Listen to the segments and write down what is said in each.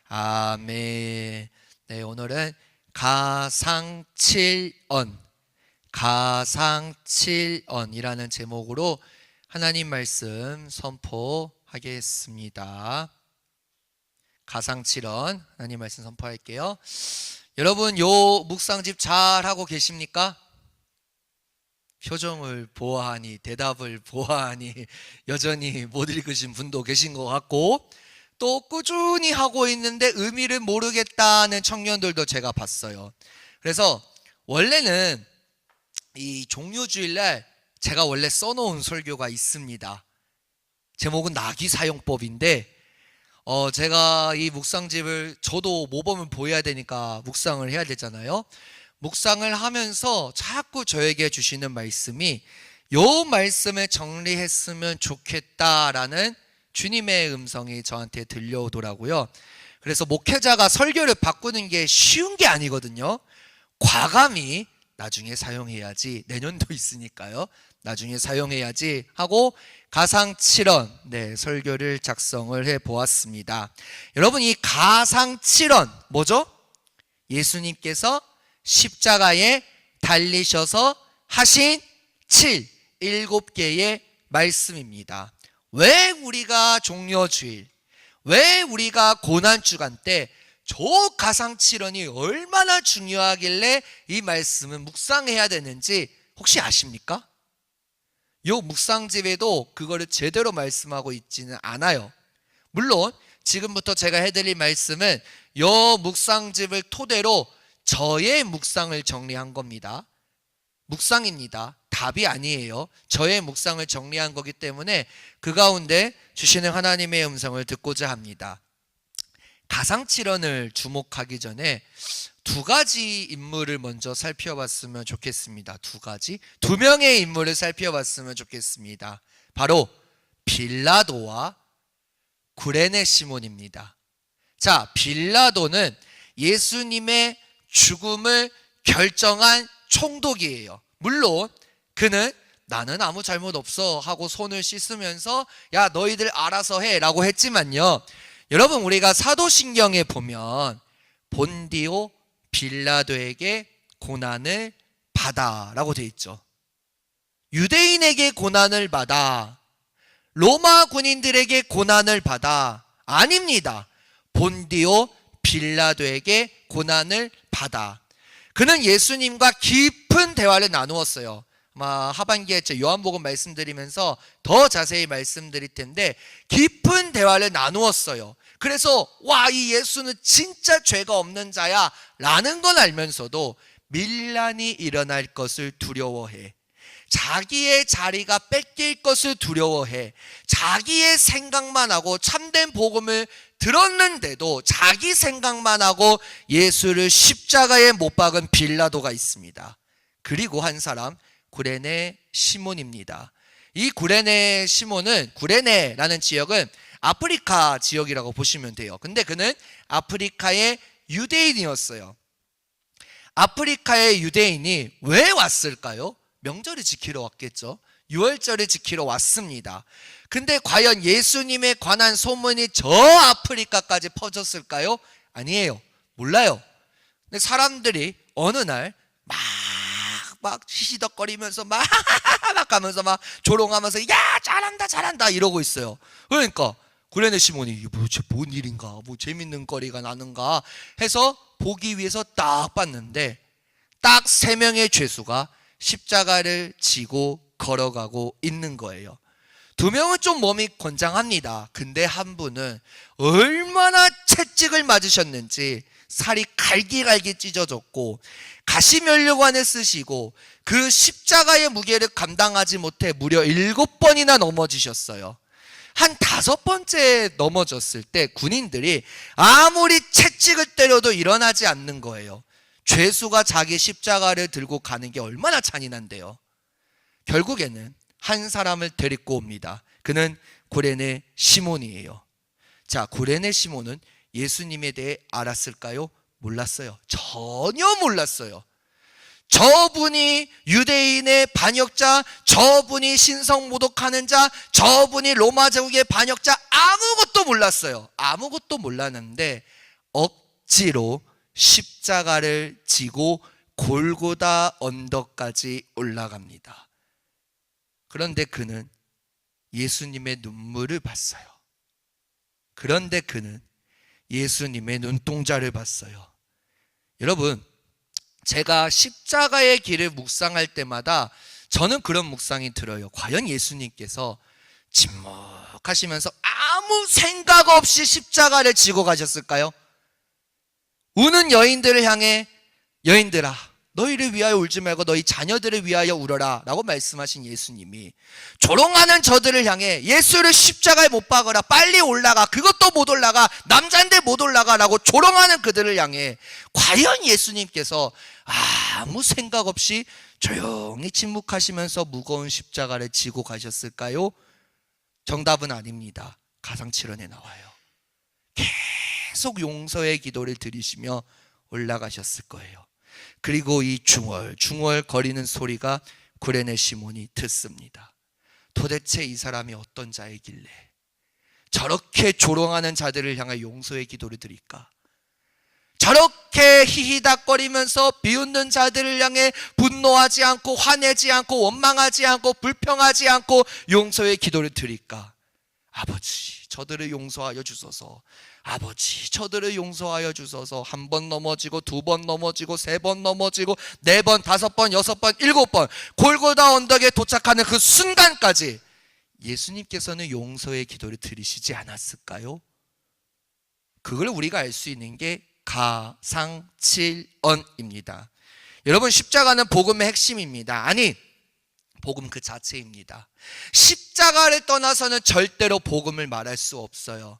아멘. 네, 오늘은 가상칠언이라는 제목으로 하나님 말씀 선포하겠습니다. 가상칠언 하나님 말씀 선포할게요. 여러분, 요 묵상집 잘 하고 계십니까? 표정을 보아하니, 대답을 보아하니 여전히 못 읽으신 분도 계신 것 같고, 또 꾸준히 하고 있는데 의미를 모르겠다는 청년들도 제가 봤어요. 그래서 원래는 이 종료주일날 제가 원래 써놓은 설교가 있습니다. 제목은 나귀사용법인데, 제가 이 묵상집을, 저도 모범을 보여야 되니까 묵상을 해야 되잖아요. 묵상을 하면서 자꾸 저에게 주시는 말씀이, 요 말씀을 정리했으면 좋겠다라는 주님의 음성이 저한테 들려오더라고요. 그래서 목회자가 설교를 바꾸는 게 쉬운 게 아니거든요. 과감히 나중에 사용해야지, 내년도 있으니까요, 나중에 사용해야지 하고 가상칠언, 설교를 작성을 해보았습니다. 여러분, 이 가상칠언 뭐죠? 예수님께서 십자가에 달리셔서 하신 7개의 말씀입니다. 왜 우리가 종려주일, 왜 우리가 고난주간 때 저 가상칠언이 얼마나 중요하길래 이 말씀은 묵상해야 되는지 혹시 아십니까? 요 묵상집에도 그거를 제대로 말씀하고 있지는 않아요. 물론 지금부터 제가 해드릴 말씀은 요 묵상집을 토대로 저의 묵상을 정리한 겁니다. 묵상입니다. 답이 아니에요. 저의 묵상을 정리한 거기 때문에 그 가운데 주시는 하나님의 음성을 듣고자 합니다. 가상칠언을 주목하기 전에 두 가지 인물을 먼저 살펴봤으면 좋겠습니다. 두 명의 인물을 살펴봤으면 좋겠습니다. 바로 빌라도와 구레네 시몬입니다. 자, 빌라도는 예수님의 죽음을 결정한 총독이에요. 물론 그는 나는 아무 잘못 없어 하고 손을 씻으면서 야, 너희들 알아서 해 라고 했지만요, 여러분, 우리가 사도신경에 보면 본디오 빌라도에게 고난을 받아 라고 되어 있죠. 유대인에게 고난을 받아, 로마 군인들에게 고난을 받아, 아닙니다. 본디오 빌라도에게 고난을 받아. 그는 예수님과 깊은 대화를 나누었어요. 아마 하반기에 요한복음 말씀드리면서 더 자세히 말씀드릴 텐데, 깊은 대화를 나누었어요. 그래서 이 예수는 진짜 죄가 없는 자야 라는 건 알면서도 밀란이 일어날 것을 두려워해, 자기의 자리가 뺏길 것을 두려워해, 자기의 생각만 하고, 참된 복음을 들었는데도 자기 생각만 하고 예수를 십자가에 못 박은 빌라도가 있습니다. 그리고 한 사람, 구레네 시몬입니다. 이 구레네 시몬은, 구레네라는 지역은 아프리카 지역이라고 보시면 돼요. 근데 그는 아프리카의 유대인이었어요. 아프리카의 유대인이 왜 왔을까요? 명절을 지키러 왔겠죠. 유월절을 지키러 왔습니다. 근데 과연 예수님에 관한 소문이 저 아프리카까지 퍼졌을까요? 아니에요. 몰라요. 근데 사람들이 어느 날 막 시시덕거리면서 막 가면서 막 조롱하면서 야, 잘한다 이러고 있어요. 그러니까 구레네 시몬이 이게 뭔 일인가, 뭐 재밌는 거리가 나는가 해서 보기 위해서 딱 봤는데, 딱 3명의 죄수가 십자가를 지고 걸어가고 있는 거예요. 2명은 좀 몸이 건장합니다. 근데 한 분은 얼마나 채찍을 맞으셨는지 살이 갈기갈기 찢어졌고, 가시면류관을 쓰시고 그 십자가의 무게를 감당하지 못해 무려 7번이나 넘어지셨어요. 한 5번째 넘어졌을 때 군인들이 아무리 채찍을 때려도 일어나지 않는 거예요. 죄수가 자기 십자가를 들고 가는 게 얼마나 잔인한데요. 결국에는 한 사람을 데리고 옵니다. 그는 구레네 시몬이에요. 자, 구레네 시몬은 예수님에 대해 알았을까요? 몰랐어요. 전혀 몰랐어요. 저분이 유대인의 반역자, 저분이 신성모독하는 자, 저분이 로마 제국의 반역자, 아무것도 몰랐어요. 아무것도 몰랐는데 억지로 십자가를 지고 골고다 언덕까지 올라갑니다. 그런데 그는 예수님의 눈물을 봤어요. 그런데 그는 예수님의 눈동자를 봤어요. 여러분, 제가 십자가의 길을 묵상할 때마다 저는 그런 묵상이 들어요. 과연 예수님께서 침묵하시면서 아무 생각 없이 십자가를 지고 가셨을까요? 우는 여인들을 향해 여인들아 너희를 위하여 울지 말고 너희 자녀들을 위하여 울어라 라고 말씀하신 예수님이 조롱하는 저들을 향해 예수를 십자가에 못 박으라, 빨리 올라가, 그것도 못 올라가, 남자인데 못 올라가 라고 조롱하는 그들을 향해 과연 예수님께서 아무 생각 없이 조용히 침묵하시면서 무거운 십자가를 지고 가셨을까요? 정답은 아닙니다. 가상칠언에 나와요. 계속 용서의 기도를 드리시며 올라가셨을 거예요. 그리고 이 중얼중얼 거리는 소리가 구레네 시몬이 듣습니다. 도대체 이 사람이 어떤 자이길래 저렇게 조롱하는 자들을 향해 용서의 기도를 드릴까? 저렇게 히히닥거리면서 비웃는 자들을 향해 분노하지 않고 화내지 않고 원망하지 않고 불평하지 않고 용서의 기도를 드릴까? 아버지, 저들을 용서하여 주소서. 아버지, 저들을 용서하여 주소서. 한 번 넘어지고, 두 번 넘어지고, 세 번 넘어지고, 네 번, 다섯 번, 여섯 번, 일곱 번 골고다 언덕에 도착하는 그 순간까지 예수님께서는 용서의 기도를 드리시지 않았을까요? 그걸 우리가 알 수 있는 게 가상칠언입니다. 여러분, 십자가는 복음의 핵심입니다. 아니, 복음 그 자체입니다. 십자가를 떠나서는 절대로 복음을 말할 수 없어요.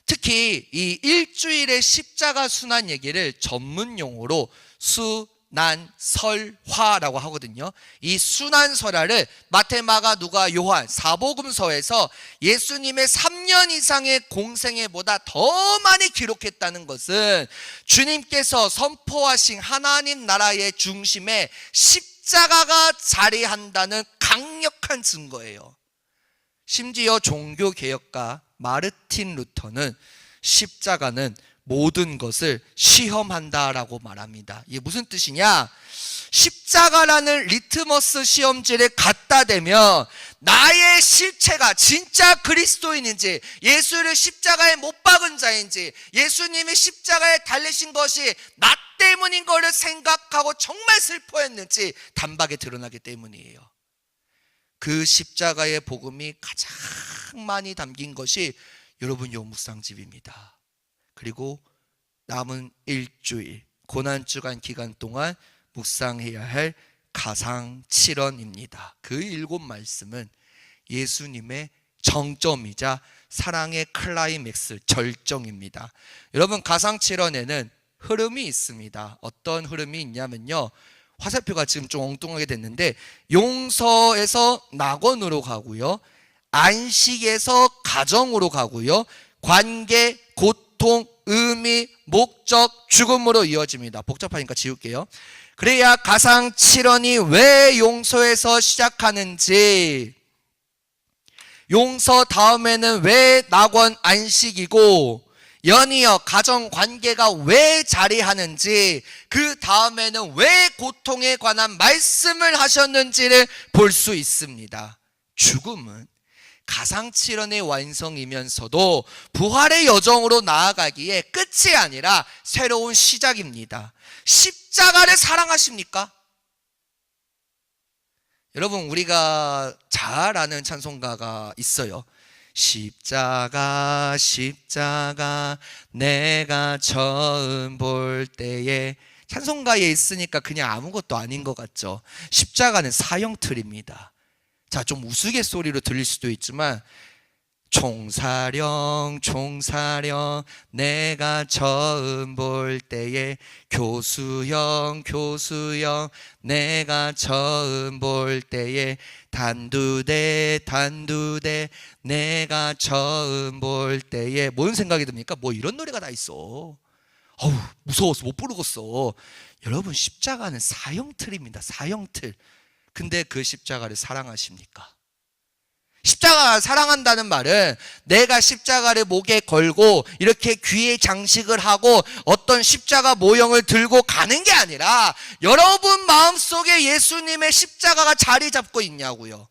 특히 이 일주일의 십자가 순환 얘기를 전문 용어로 순환설화라고 하거든요. 이 순환설화를 마태, 마가, 누가, 요한 사복음서에서 예수님의 3년 이상의 공생애보다 더 많이 기록했다는 것은 주님께서 선포하신 하나님 나라의 중심에 십자가가 자리한다는 강력한 증거예요. 심지어 종교개혁가 마르틴 루터는 십자가는 모든 것을 시험한다라고 말합니다. 이게 무슨 뜻이냐? 십자가라는 리트머스 시험지를 갖다 대면 나의 실체가 진짜 그리스도인인지, 예수를 십자가에 못 박은 자인지, 예수님이 십자가에 달리신 것이 나 때문인 것을 생각하고 정말 슬퍼했는지 단박에 드러나기 때문이에요. 그 십자가의 복음이 가장 많이 담긴 것이 여러분 요 묵상집입니다. 그리고 남은 일주일 고난주간 기간 동안 묵상해야 할 가상칠언입니다. 그 7 말씀은 예수님의 정점이자 사랑의 클라이맥스, 절정입니다. 여러분, 가상칠언에는 흐름이 있습니다. 어떤 흐름이 있냐면요, 화살표가 지금 좀 엉뚱하게 됐는데 용서에서 낙원으로 가고요, 안식에서 가정으로 가고요, 관계, 고통, 의미, 목적, 죽음으로 이어집니다. 복잡하니까 지울게요. 그래야 가상칠언이 왜 용서에서 시작하는지, 용서 다음에는 왜 낙원, 안식이고, 연이어 가정관계가 왜 자리하는지, 그 다음에는 왜 고통에 관한 말씀을 하셨는지를 볼 수 있습니다. 죽음은 가상칠언의 완성이면서도 부활의 여정으로 나아가기에 끝이 아니라 새로운 시작입니다. 십자가를 사랑하십니까? 여러분, 우리가 잘 아는 찬송가가 있어요. 십자가 십자가 내가 처음 볼 때에. 찬송가에 있으니까 그냥 아무것도 아닌 것 같죠. 십자가는 사형틀입니다. 자, 좀 우스갯소리로 들릴 수도 있지만, 총사령 총사령 내가 처음 볼 때에, 교수형 교수형 내가 처음 볼 때에, 단두대 단두대 내가 처음 볼 때에. 뭔 생각이 듭니까? 뭐 이런 노래가 다 있어. 어우, 무서워서 못 부르겠어. 여러분, 십자가는 사형틀입니다. 사형틀. 근데 그 십자가를 사랑하십니까? 십자가 사랑한다는 말은 내가 십자가를 목에 걸고 이렇게 귀에 장식을 하고 어떤 십자가 모형을 들고 가는 게 아니라 여러분 마음속에 예수님의 십자가가 자리 잡고 있냐고요.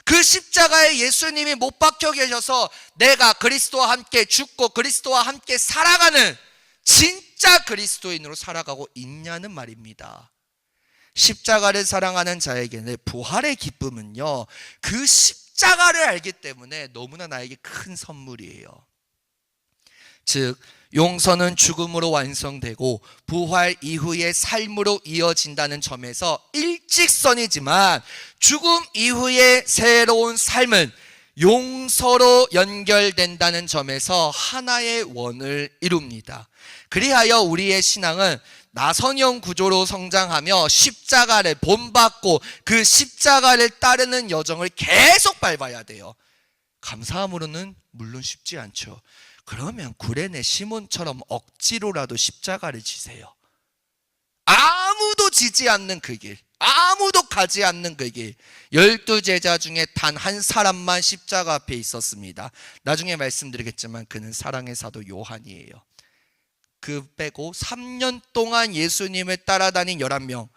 그 십자가에 예수님이 못 박혀 계셔서 내가 그리스도와 함께 죽고 그리스도와 함께 살아가는 진짜 그리스도인으로 살아가고 있냐는 말입니다. 십자가를 사랑하는 자에게는 부활의 기쁨은요, 그 십자가를 알기 때문에 너무나 나에게 큰 선물이에요. 즉 용서는 죽음으로 완성되고 부활 이후의 삶으로 이어진다는 점에서 일직선이지만 죽음 이후의 새로운 삶은 용서로 연결된다는 점에서 하나의 원을 이룹니다. 그리하여 우리의 신앙은 나선형 구조로 성장하며 십자가를 본받고 그 십자가를 따르는 여정을 계속 밟아야 돼요. 감사함으로는 물론 쉽지 않죠. 그러면 구레네 시몬처럼 억지로라도 십자가를 지세요. 아무도 지지 않는 그 길, 아무도 가지 않는 그 길. 12제자 중에 단 한 사람만 십자가 앞에 있었습니다. 나중에 말씀드리겠지만 그는 사랑의 사도 요한이에요. 그 빼고 3년 동안 예수님을 따라다닌 11명,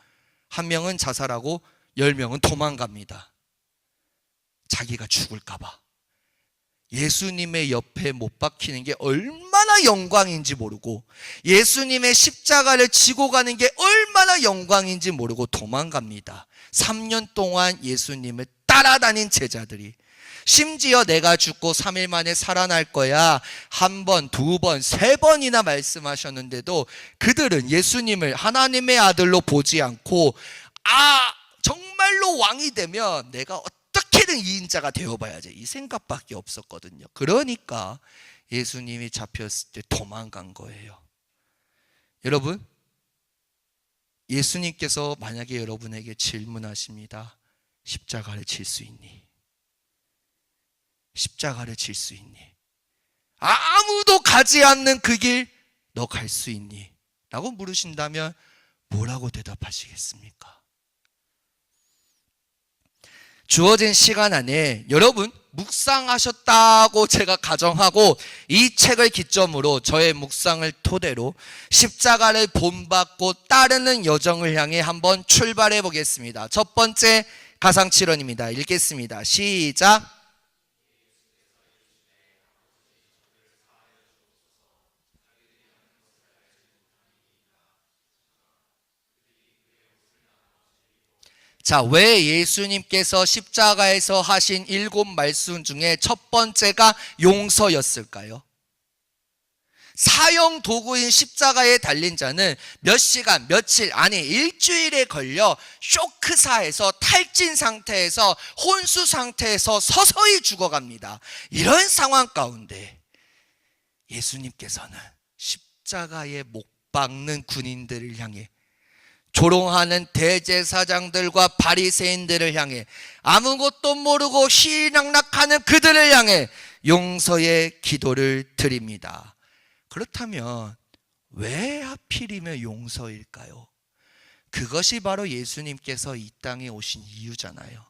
한 명은 자살하고 10명은 도망갑니다. 자기가 죽을까 봐. 예수님의 옆에 못 박히는 게 얼마나 영광인지 모르고 예수님의 십자가를 지고 가는 게 얼마나 영광인지 모르고 도망갑니다. 3년 동안 예수님을 따라다닌 제자들이, 심지어 내가 죽고 3일 만에 살아날 거야 한 번, 두 번, 세 번이나 말씀하셨는데도 그들은 예수님을 하나님의 아들로 보지 않고 정말로 왕이 되면 내가 어떻게든 2인자가 되어봐야지, 이 생각밖에 없었거든요. 그러니까 예수님이 잡혔을 때 도망간 거예요. 여러분, 예수님께서 만약에 여러분에게 질문하십니다. 십자가를 질 수 있니? 십자가를 질 수 있니? 아무도 가지 않는 그 길 너 갈 수 있니? 라고 물으신다면 뭐라고 대답하시겠습니까? 주어진 시간 안에 여러분 묵상하셨다고 제가 가정하고 이 책을 기점으로 저의 묵상을 토대로 십자가를 본받고 따르는 여정을 향해 한번 출발해 보겠습니다. 첫 번째 가상칠언입니다. 읽겠습니다. 시작. 자, 왜 예수님께서 십자가에서 하신 7말씀 중에 첫 번째가 용서였을까요? 사형 도구인 십자가에 달린 자는 몇 시간, 며칠, 아니 일주일에 걸려 쇼크사에서 탈진 상태에서 혼수 상태에서 서서히 죽어갑니다. 이런 상황 가운데 예수님께서는 십자가에 못 박는 군인들을 향해, 조롱하는 대제사장들과 바리새인들을 향해, 아무것도 모르고 희락락하는 그들을 향해 용서의 기도를 드립니다. 그렇다면 왜 하필이면 용서일까요? 그것이 바로 예수님께서 이 땅에 오신 이유잖아요.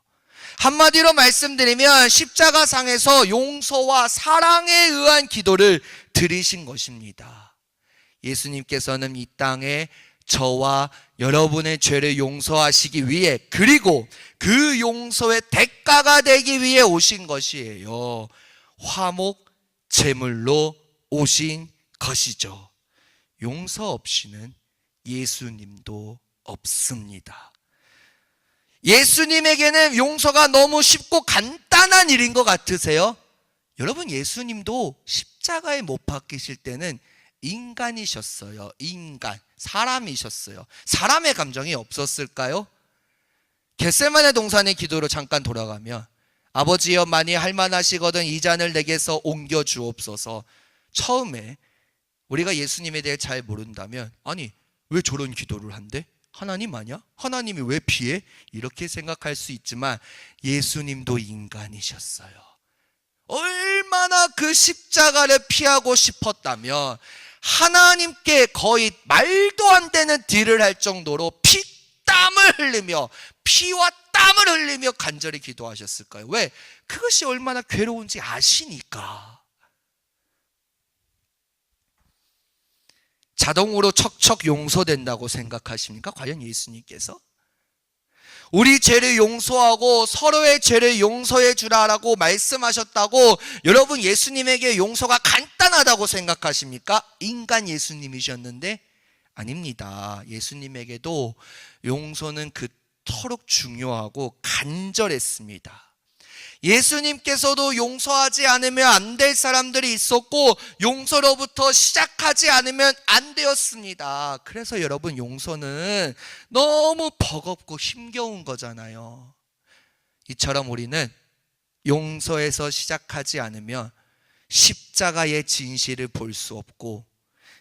한마디로 말씀드리면 십자가상에서 용서와 사랑에 의한 기도를 드리신 것입니다. 예수님께서는 이 땅에 저와 여러분의 죄를 용서하시기 위해, 그리고 그 용서의 대가가 되기 위해 오신 것이에요. 화목 제물로 오신 것이죠. 용서 없이는 예수님도 없습니다. 예수님에게는 용서가 너무 쉽고 간단한 일인 것 같으세요? 여러분, 예수님도 십자가에 못 박히실 때는 인간이셨어요. 인간, 사람이셨어요. 사람의 감정이 없었을까요? 겟세마네 동산의 기도로 잠깐 돌아가면, 아버지여 만일 할만하시거든 이 잔을 내게서 옮겨 주옵소서. 처음에 우리가 예수님에 대해 잘 모른다면, 아니 왜 저런 기도를 한대? 하나님 아니야? 하나님이 왜 피해? 이렇게 생각할 수 있지만 예수님도 인간이셨어요. 얼마나 그 십자가를 피하고 싶었다면 하나님께 거의 말도 안 되는 딜을 할 정도로 피땀을 흘리며 피와 땀을 흘리며 간절히 기도하셨을까요? 왜? 그것이 얼마나 괴로운지 아시니까. 자동으로 척척 용서된다고 생각하십니까? 과연 예수님께서? 우리 죄를 용서하고 서로의 죄를 용서해 주라라고 말씀하셨다고 여러분 예수님에게 용서가 간단하다고 생각하십니까? 인간 예수님이셨는데 아닙니다. 예수님에게도 용서는 그토록 중요하고 간절했습니다. 예수님께서도 용서하지 않으면 안 될 사람들이 있었고 용서로부터 시작하지 않으면 안 되었습니다. 그래서 여러분 용서는 너무 버겁고 힘겨운 거잖아요. 이처럼 우리는 용서에서 시작하지 않으면 십자가의 진실을 볼 수 없고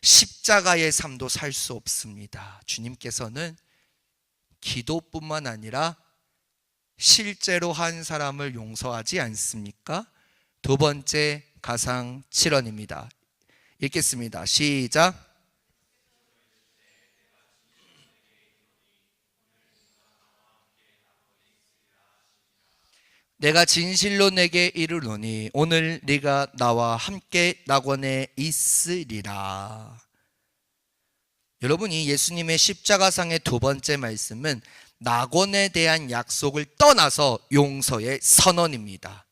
십자가의 삶도 살 수 없습니다. 주님께서는 기도뿐만 아니라 실제로 한 사람을 용서하지 않습니까? 두 번째 가상 7원입니다. 읽겠습니다. 시작. 내가 진실로 내게 이르노니 오늘 네가 나와 함께 낙원에 있으리라. 여러분이 예수님의 십자가상의 두 번째 말씀은 낙원에 대한 약속을 떠나서 용서의 선언입니다.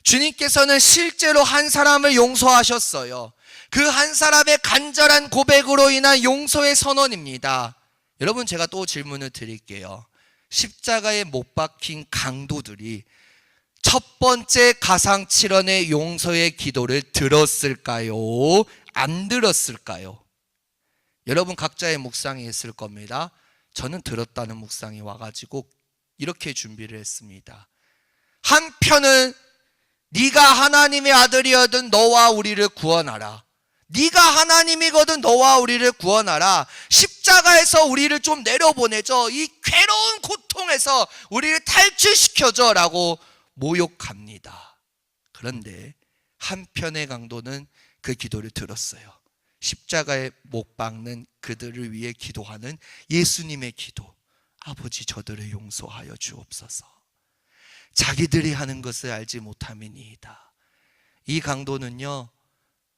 주님께서는 실제로 한 사람을 용서하셨어요. 그 한 사람의 간절한 고백으로 인한 용서의 선언입니다. 여러분 제가 또 질문을 드릴게요. 십자가에 못 박힌 강도들이 첫 번째 가상 7원의 용서의 기도를 들었을까요? 안 들었을까요? 여러분 각자의 묵상이 있을 겁니다. 저는 들었다는 묵상이 와가지고 이렇게 준비를 했습니다. 한편은 네가 하나님의 아들이거든 너와 우리를 구원하라. 네가 하나님이거든 너와 우리를 구원하라. 십자가에서 우리를 좀 내려보내줘. 이 괴로운 고통에서 우리를 탈출시켜줘 라고 모욕합니다. 그런데 한편의 강도는 그 기도를 들었어요. 십자가에 못 박는 그들을 위해 기도하는 예수님의 기도. 아버지 저들을 용서하여 주옵소서. 자기들이 하는 것을 알지 못함이니이다. 이 강도는요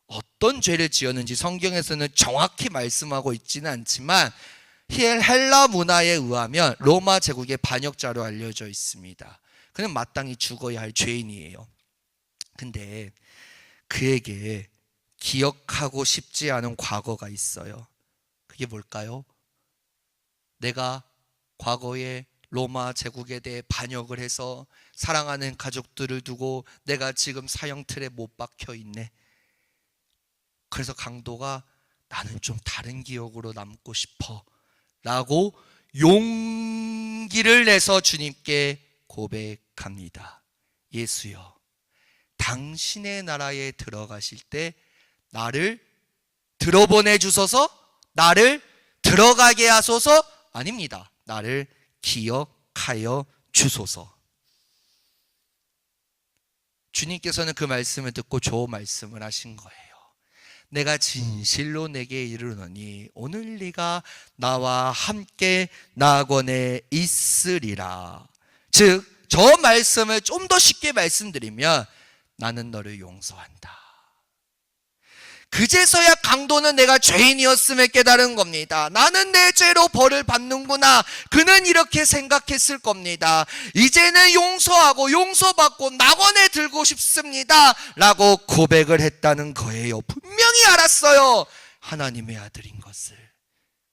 어떤 죄를 지었는지 성경에서는 정확히 말씀하고 있지는 않지만 헬라 문화에 의하면 로마 제국의 반역자로 알려져 있습니다. 그는 마땅히 죽어야 할 죄인이에요. 근데 그에게 기억하고 싶지 않은 과거가 있어요. 그게 뭘까요? 내가 과거에 로마 제국에 대해 반역을 해서 사랑하는 가족들을 두고 내가 지금 사형틀에 못 박혀 있네. 그래서 강도가 나는 좀 다른 기억으로 남고 싶어 라고 용기를 내서 주님께 고백합니다. 예수여, 당신의 나라에 들어가실 때 나를 들어보내 주소서, 나를 들어가게 하소서. 아닙니다. 나를 기억하여 주소서. 주님께서는 그 말씀을 듣고 좋은 말씀을 하신 거예요. 내가 진실로 내게 이르노니 오늘 네가 나와 함께 낙원에 있으리라. 즉, 저 말씀을 좀 더 쉽게 말씀드리면 나는 너를 용서한다. 그제서야 강도는 내가 죄인이었음을 깨달은 겁니다. 나는 내 죄로 벌을 받는구나. 그는 이렇게 생각했을 겁니다. 이제는 용서하고 용서받고 낙원에 들고 싶습니다 라고 고백을 했다는 거예요. 분명히 알았어요. 하나님의 아들인 것을.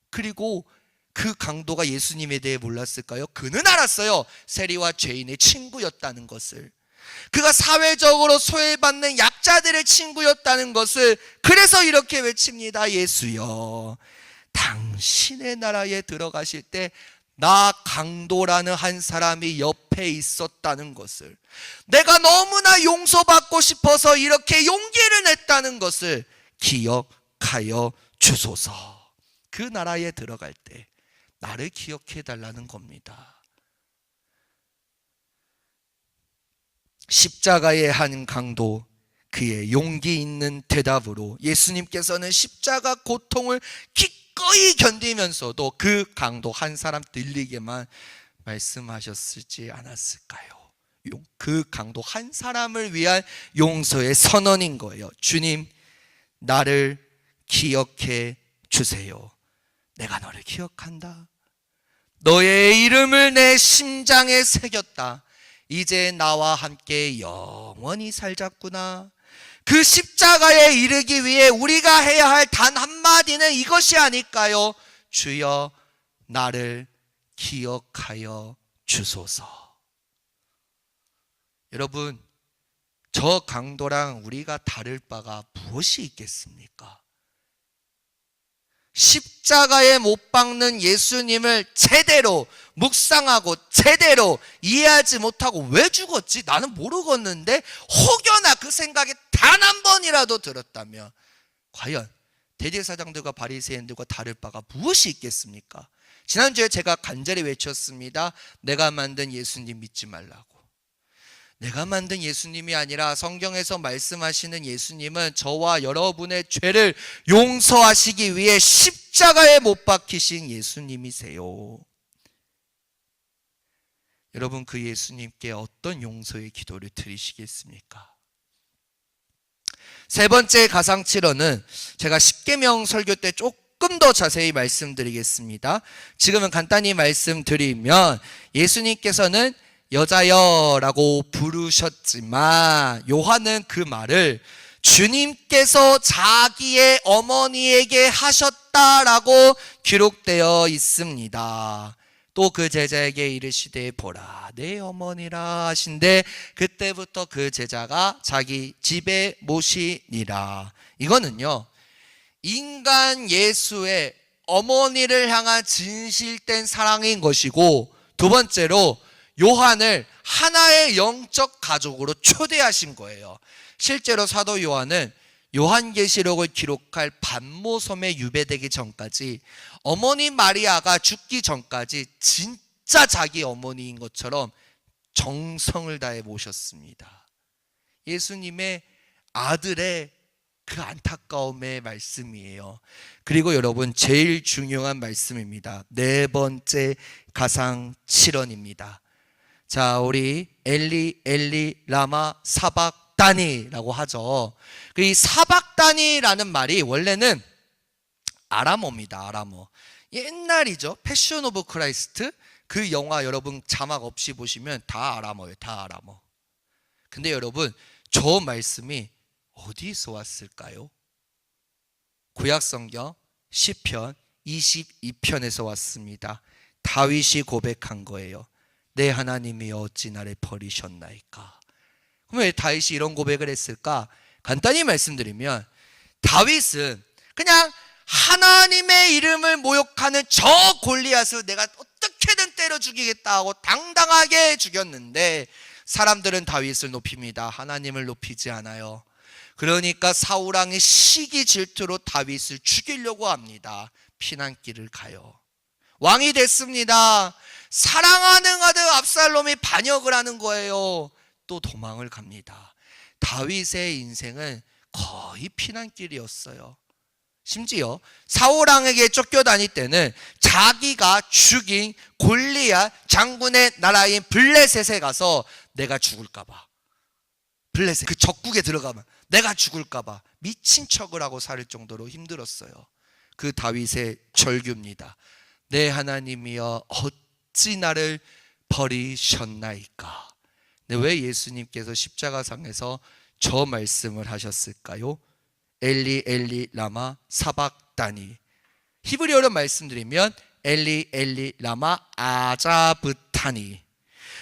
그리고 그 강도가 예수님에 대해 몰랐을까요? 그는 알았어요. 세리와 죄인의 친구였다는 것을. 그가 사회적으로 소외받는 약자들의 친구였다는 것을. 그래서 이렇게 외칩니다. 예수여, 당신의 나라에 들어가실 때 나 강도라는 한 사람이 옆에 있었다는 것을, 내가 너무나 용서받고 싶어서 이렇게 용기를 냈다는 것을 기억하여 주소서. 그 나라에 들어갈 때 나를 기억해 달라는 겁니다. 십자가의 한 강도, 그의 용기 있는 대답으로 예수님께서는 십자가 고통을 기꺼이 견디면서도 그 강도 한 사람 들리게만 말씀하셨을지 않았을까요? 그 강도 한 사람을 위한 용서의 선언인 거예요. 주님, 나를 기억해 주세요. 내가 너를 기억한다. 너의 이름을 내 심장에 새겼다. 이제 나와 함께 영원히 살자꾸나. 그 십자가에 이르기 위해 우리가 해야 할 단 한마디는 이것이 아닐까요? 주여, 나를 기억하여 주소서. 여러분, 저 강도랑 우리가 다를 바가 무엇이 있겠습니까? 십자가에 못 박는 예수님을 제대로 묵상하고 제대로 이해하지 못하고 왜 죽었지? 나는 모르겠는데 혹여나 그 생각이 단 한 번이라도 들었다면 과연 대제사장들과 바리새인들과 다를 바가 무엇이 있겠습니까? 지난주에 제가 간절히 외쳤습니다. 내가 만든 예수님 믿지 말라고. 내가 만든 예수님이 아니라 성경에서 말씀하시는 예수님은 저와 여러분의 죄를 용서하시기 위해 십자가에 못 박히신 예수님이세요. 여러분, 그 예수님께 어떤 용서의 기도를 드리시겠습니까? 세 번째 가상칠언은 제가 십계명 설교 때 조금 더 자세히 말씀드리겠습니다. 지금은 간단히 말씀드리면 예수님께서는 여자여라고 부르셨지만 요한은 그 말을 주님께서 자기의 어머니에게 하셨다라고 기록되어 있습니다. 또 그 제자에게 이르시되 보라 내 어머니라 하신데 그때부터 그 제자가 자기 집에 모시니라. 이거는요, 인간 예수의 어머니를 향한 진실된 사랑인 것이고, 두 번째로 요한을 하나의 영적 가족으로 초대하신 거예요. 실제로 사도 요한은 요한계시록을 기록할 반모섬에 유배되기 전까지 어머니 마리아가 죽기 전까지 진짜 자기 어머니인 것처럼 정성을 다해 모셨습니다. 예수님의 아들의 그 안타까움의 말씀이에요. 그리고 여러분, 제일 중요한 말씀입니다. 네 번째 가상칠언입니다. 자, 우리 엘리 엘리 라마 사박다니라고 하죠. 이 사박다니라는 말이 원래는 아람어입니다. 아람어. 옛날이죠. 패션 오브 크라이스트, 그 영화 여러분 자막 없이 보시면 다 아람어예요. 다 아람어. 근데 여러분, 저 말씀이 어디서 왔을까요? 구약성경 시편 22편에서 왔습니다. 다윗이 고백한 거예요. 내 하나님이 어찌 나를 버리셨나이까. 그럼 왜 다윗이 이런 고백을 했을까? 간단히 말씀드리면 다윗은 그냥 하나님의 이름을 모욕하는 저 골리앗을 내가 어떻게든 때려 죽이겠다 하고 당당하게 죽였는데, 사람들은 다윗을 높입니다. 하나님을 높이지 않아요. 그러니까 사울왕이 시기 질투로 다윗을 죽이려고 합니다. 피난길을 가요. 왕이 됐습니다. 사랑하는 아들 압살롬이 반역을 하는 거예요. 또 도망을 갑니다. 다윗의 인생은 거의 피난길이었어요. 심지어 사울왕에게 쫓겨다닐 때는 자기가 죽인 골리앗 장군의 나라인 블레셋에 가서 내가 죽을까봐, 블레셋 그 적국에 들어가면 내가 죽을까봐 미친 척을 하고 살 정도로 힘들었어요. 그 다윗의 절규입니다. 내 하나님이여 어찌 나를 버리셨나이까. 근데 왜 예수님께서 십자가상에서 저 말씀을 하셨을까요? 엘리 엘리 라마 사박다니. 히브리어로 말씀드리면 엘리 엘리 라마 아자브타니.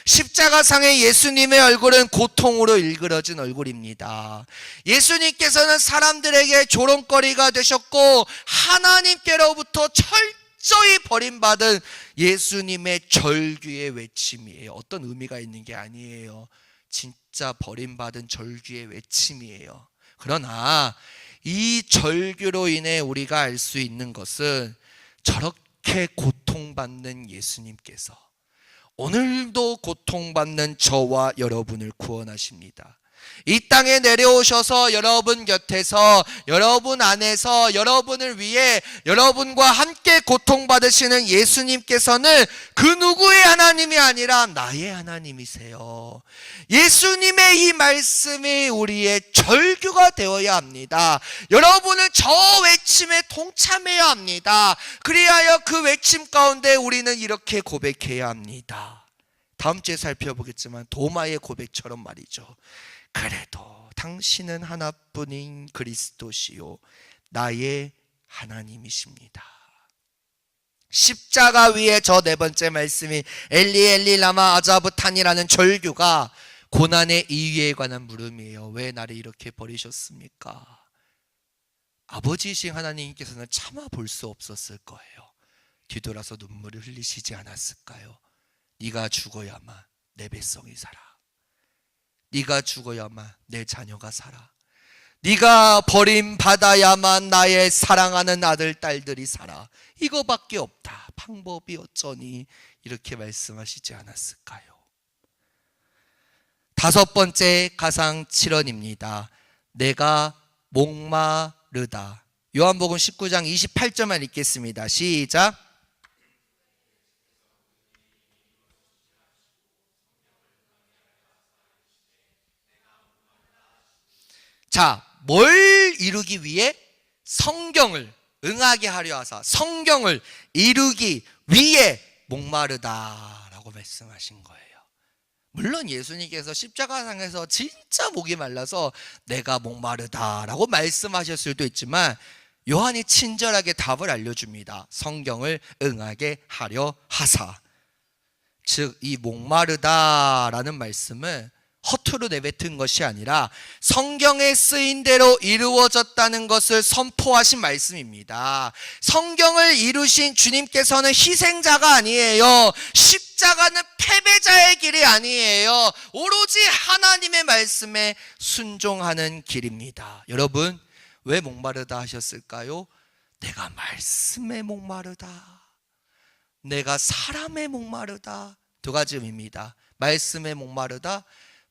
십자가상의 예수님의 얼굴은 고통으로 일그러진 얼굴입니다. 예수님께서는 사람들에게 조롱거리가 되셨고 하나님께로부터 철저히 버림받은 예수님의 절규의 외침이에요. 어떤 의미가 있는 게 아니에요. 진짜 버림받은 절규의 외침이에요. 그러나 이 절규로 인해 우리가 알 수 있는 것은 저렇게 고통받는 예수님께서 오늘도 고통받는 저와 여러분을 구원하십니다. 이 땅에 내려오셔서 여러분 곁에서, 여러분 안에서 여러분을 위해 여러분과 함께 고통받으시는 예수님께서는 그 누구의 하나님이 아니라 나의 하나님이세요. 예수님의 이 말씀이 우리의 절규가 되어야 합니다. 여러분은 저 외침에 동참해야 합니다. 그리하여 그 외침 가운데 우리는 이렇게 고백해야 합니다. 다음 주에 살펴보겠지만 도마의 고백처럼 말이죠. 그래도 당신은 하나뿐인 그리스도시요 나의 하나님이십니다. 십자가 위에 저 네 번째 말씀이 엘리 엘리 라마 아자부탄이라는 절규가 고난의 이유에 관한 물음이에요. 왜 나를 이렇게 버리셨습니까? 아버지이신 하나님께서는 참아 볼 수 없었을 거예요. 뒤돌아서 눈물을 흘리시지 않았을까요? 네가 죽어야만 내 백성이 살아. 네가 죽어야만 내 자녀가 살아. 네가 버림받아야만 나의 사랑하는 아들 딸들이 살아. 이거밖에 없다. 방법이 어쩌니 이렇게 말씀하시지 않았을까요? 다섯 번째 가상 7원입니다. 내가 목마르다. 요한복음 19장 28절만 읽겠습니다. 시작. 자, 뭘 이루기 위해? 성경을 응하게 하려 하사 성경을 이루기 위해 목마르다라고 말씀하신 거예요. 물론 예수님께서 십자가상에서 진짜 목이 말라서 내가 목마르다라고 말씀하셨을 수도 있지만 요한이 친절하게 답을 알려줍니다. 성경을 응하게 하려 하사. 즉 이 목마르다라는 말씀은 허투루 내뱉은 것이 아니라 성경에 쓰인 대로 이루어졌다는 것을 선포하신 말씀입니다. 성경을 이루신 주님께서는 희생자가 아니에요. 십자가는 패배자의 길이 아니에요. 오로지 하나님의 말씀에 순종하는 길입니다. 여러분, 왜 목마르다 하셨을까요? 내가 말씀에 목마르다. 내가 사람에 목마르다. 두 가지 의미입니다. 말씀에 목마르다.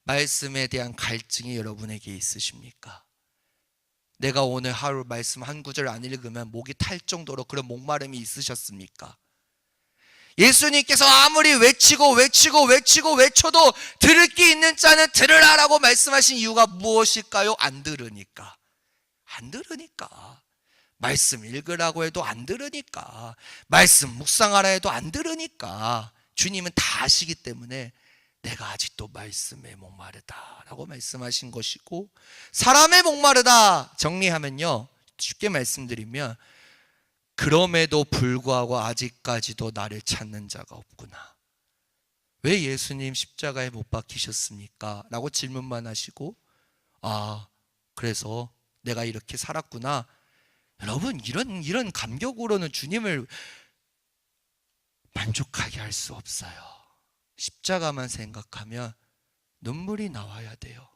말씀에 대한 갈증이 여러분에게 있으십니까? 내가 오늘 하루 말씀 한 구절 안 읽으면 목이 탈 정도로 그런 목마름이 있으셨습니까? 예수님께서 아무리 외쳐도 들을 게 있는 자는 들으라라고 말씀하신 이유가 무엇일까요? 안 들으니까. 말씀 읽으라고 해도 안 들으니까. 말씀 묵상하라 해도 안 들으니까. 주님은 다 아시기 때문에 내가 아직도 말씀에 목마르다라고 말씀하신 것이고, 사람의 목마르다 정리하면요, 쉽게 말씀드리면 그럼에도 불구하고 아직까지도 나를 찾는 자가 없구나. 왜 예수님 십자가에 못 박히셨습니까? 라고 질문만 하시고, 그래서 내가 이렇게 살았구나. 여러분, 이런 감격으로는 주님을 만족하게 할 수 없어요. 십자가만 생각하면 눈물이 나와야 돼요.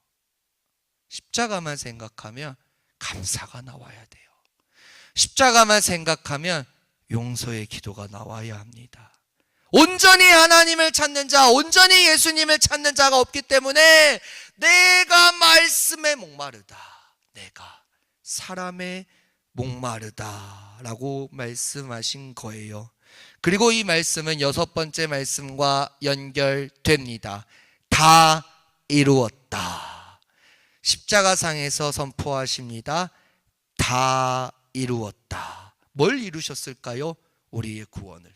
십자가만 생각하면 감사가 나와야 돼요. 십자가만 생각하면 용서의 기도가 나와야 합니다. 온전히 하나님을 찾는 자, 온전히 예수님을 찾는 자가 없기 때문에 내가 말씀에 목마르다, 내가 사람에 목마르다라고 말씀하신 거예요. 그리고 이 말씀은 여섯 번째 말씀과 연결됩니다. 다 이루었다. 십자가상에서 선포하십니다. 다 이루었다. 뭘 이루셨을까요? 우리의 구원을.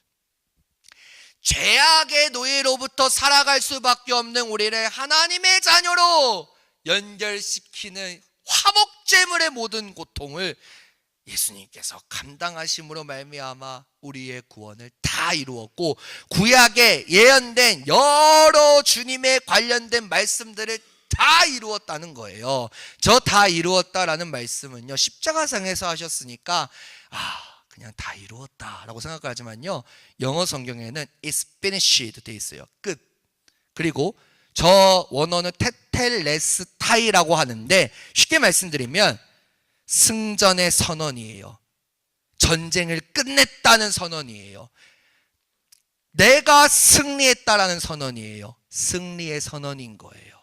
죄악의 노예로부터 살아갈 수밖에 없는 우리를 하나님의 자녀로 연결시키는 화목제물의 모든 고통을 예수님께서 감당하심으로 말미암아 우리의 구원을 다 이루었고, 구약에 예언된 여러 주님의 관련된 말씀들을 다 이루었다는 거예요. 저 다 이루었다라는 말씀은요, 십자가상에서 하셨으니까 그냥 다 이루었다라고 생각하지만요, 영어 성경에는 It's finished 돼 있어요. 끝. 그리고 저 원어는 테텔레스타이라고 하는데, 쉽게 말씀드리면 승전의 선언이에요. 전쟁을 끝냈다는 선언이에요. 내가 승리했다라는 선언이에요. 승리의 선언인 거예요.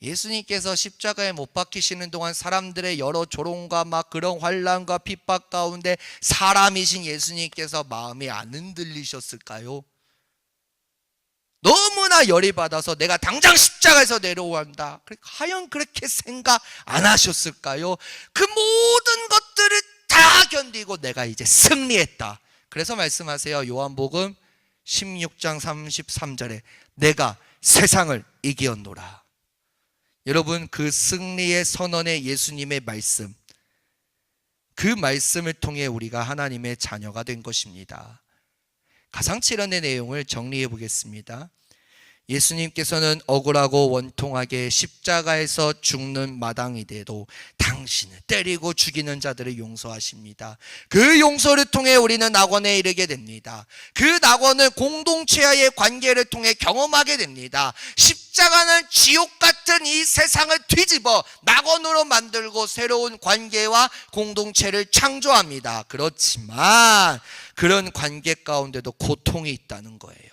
예수님께서 십자가에 못 박히시는 동안 사람들의 여러 조롱과 막 그런 환난과 핍박 가운데 사람이신 예수님께서 마음이 안 흔들리셨을까요? 너무나 열이 받아서 내가 당장 십자가에서 내려온다, 과연 그렇게 생각 안 하셨을까요? 그 모든 것들을 다 견디고 내가 이제 승리했다. 그래서 말씀하세요. 요한복음 16장 33절에 내가 세상을 이기었노라. 여러분, 그 승리의 선언의 예수님의 말씀, 그 말씀을 통해 우리가 하나님의 자녀가 된 것입니다. 가상칠언의 내용을 정리해 보겠습니다. 예수님께서는 억울하고 원통하게 십자가에서 죽는 마당이 돼도 당신을 때리고 죽이는 자들을 용서하십니다. 그 용서를 통해 우리는 낙원에 이르게 됩니다. 그 낙원을 공동체와의 관계를 통해 경험하게 됩니다. 십자가는 지옥 같은 이 세상을 뒤집어 낙원으로 만들고 새로운 관계와 공동체를 창조합니다. 그렇지만 그런 관계 가운데도 고통이 있다는 거예요.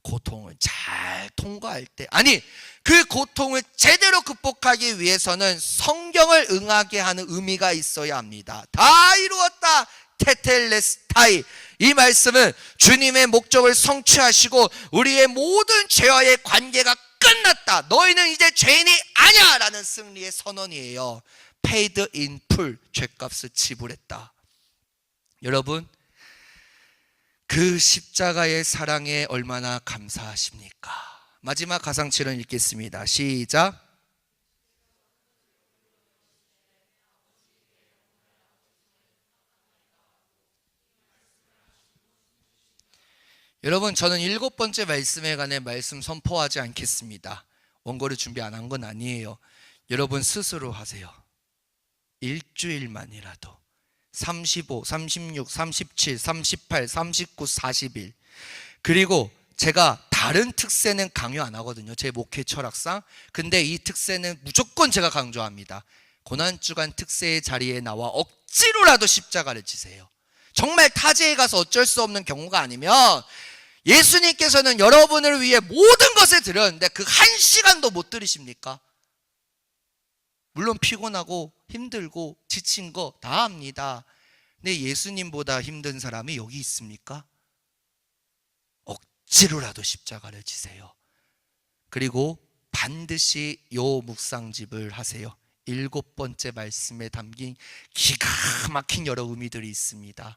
고통을 잘 통과할 때, 아니, 그 고통을 제대로 극복하기 위해서는 성경을 응하게 하는 의미가 있어야 합니다. 다 이루었다, 테텔레스타이. 이 말씀은 주님의 목적을 성취하시고 우리의 모든 죄와의 관계가 끝났다, 너희는 이제 죄인이 아니야 라는 승리의 선언이에요. Paid in full, 죄값을 지불했다. 여러분, 그 십자가의 사랑에 얼마나 감사하십니까? 마지막 가상칠언 읽겠습니다. 시작. 여러분, 저는 7번째 말씀에 관해 말씀 선포하지 않겠습니다. 원고를 준비 안 한 건 아니에요. 여러분 스스로 하세요. 일주일만이라도 35, 36, 37, 38, 39, 41. 그리고 제가 다른 특세는 강요 안 하거든요, 제 목회 철학상. 근데 이 특세는 무조건 제가 강조합니다. 고난주간 특세의 자리에 나와 억지로라도 십자가를 지세요. 정말 타지에 가서 어쩔 수 없는 경우가 아니면 예수님께서는 여러분을 위해 모든 것을 드렸는데 그 한 시간도 못 들으십니까? 물론 피곤하고 힘들고 지친 거 다 압니다. 근데 예수님보다 힘든 사람이 여기 있습니까? 억지로라도 십자가를 지세요. 그리고 반드시 요 묵상집을 하세요. 7번째 말씀에 담긴 기가 막힌 여러 의미들이 있습니다.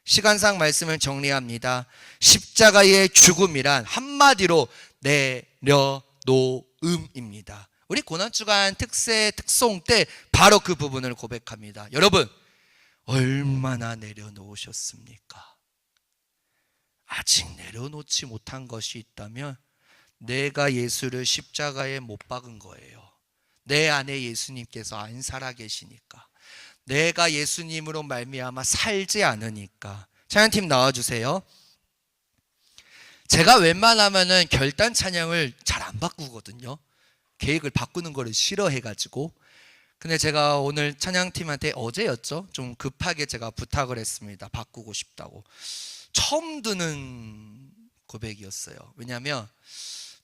시간상 말씀을 정리합니다. 십자가의 죽음이란 한마디로 내려놓음입니다. 우리 고난주간 특세 특송 때 바로 그 부분을 고백합니다. 여러분, 얼마나 내려놓으셨습니까? 아직 내려놓지 못한 것이 있다면 내가 예수를 십자가에 못 박은 거예요. 내 안에 예수님께서 안 살아계시니까, 내가 예수님으로 말미암아 살지 않으니까. 찬양팀 나와주세요. 제가 웬만하면은 결단 찬양을 잘 안 바꾸거든요. 계획을 바꾸는 거를 싫어해가지고. 근데 제가 오늘 찬양팀한테 어제였죠? 좀 급하게 제가 부탁을 했습니다. 바꾸고 싶다고. 처음 드는 고백이었어요. 왜냐하면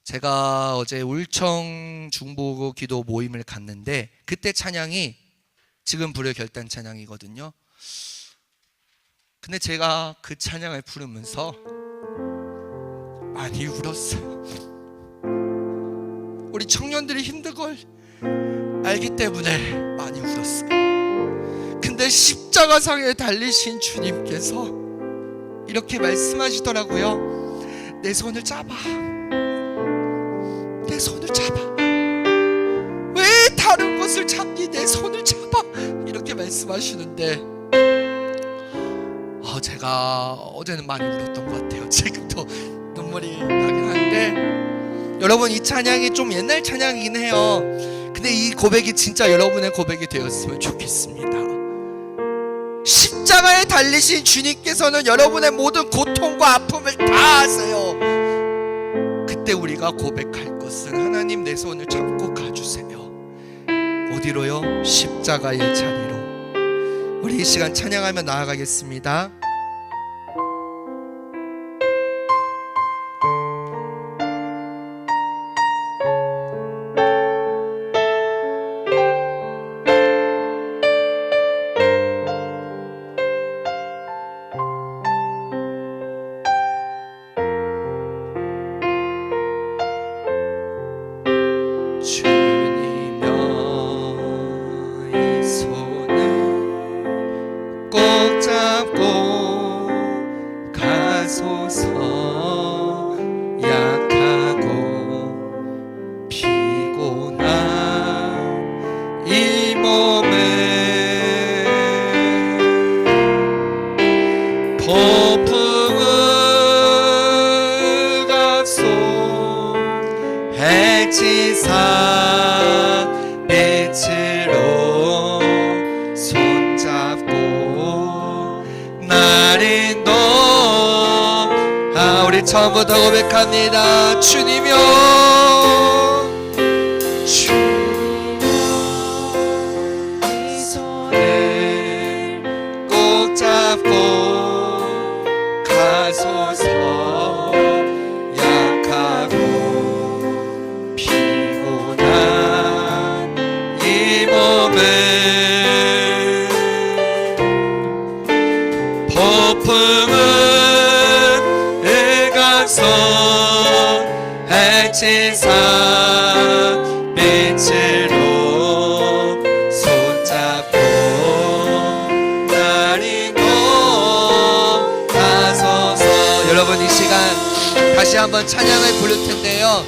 제가 어제 울청 중보고 기도 모임을 갔는데 그때 찬양이 지금 부를 결단 찬양이거든요. 근데 제가 그 찬양을 부르면서 많이 울었어요. 우리 청년들이 힘든 걸 알기 때문에 많이 울었어요. 근데 십자가상에 달리신 주님께서 이렇게 말씀하시더라고요. 내 손을 잡아, 내 손을 잡아. 왜 다른 것을 잡니? 내 손을 잡아. 이렇게 말씀하시는데 제가 어제는 많이 울었던 것 같아요. 지금도 눈물이 나긴 한데, 여러분, 이 찬양이 좀 옛날 찬양이긴 해요. 근데 이 고백이 진짜 여러분의 고백이 되었으면 좋겠습니다. 십자가에 달리신 주님께서는 여러분의 모든 고통과 아픔을 다 아세요. 그때 우리가 고백할 것은, 하나님 내 손을 잡고 가주세요. 어디로요? 십자가의 자리로. 우리 이 시간 찬양하며 나아가겠습니다. 나를 우리 처음부터 고백합니다. 주님이여, 이 손을 꼭 잡고 가소서. 약하고 피곤한 이 몸을 폭풍은 일각선 해치산 빛으로 손잡고 나를 꼭 가소서. 여러분, 이 시간 다시 한번 찬양을 부를 텐데요,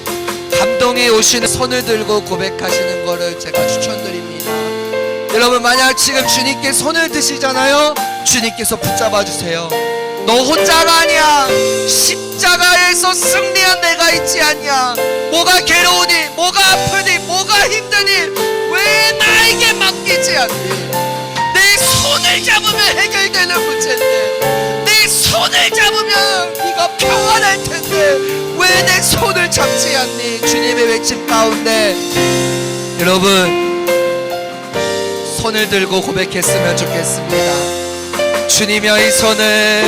감동에 오시는 손을 들고 고백하시는 거를 제가 추천드립니다. 여러분, 만약 지금 주님께 손을 드시잖아요, 주님께서 붙잡아 주세요. 너 혼자가 아니야. 십자가에서 승리한 내가 있지 않냐. 뭐가 괴로우니, 뭐가 아프니, 뭐가 힘드니 왜 나에게 맡기지 않니? 내 손을 잡으면 해결되는 문제인데, 내 손을 잡으면 네가 평안할 텐데 왜 내 손을 잡지 않니? 주님의 외침 가운데 여러분 손을 들고 고백했으면 좋겠습니다. 주님여, 이 손을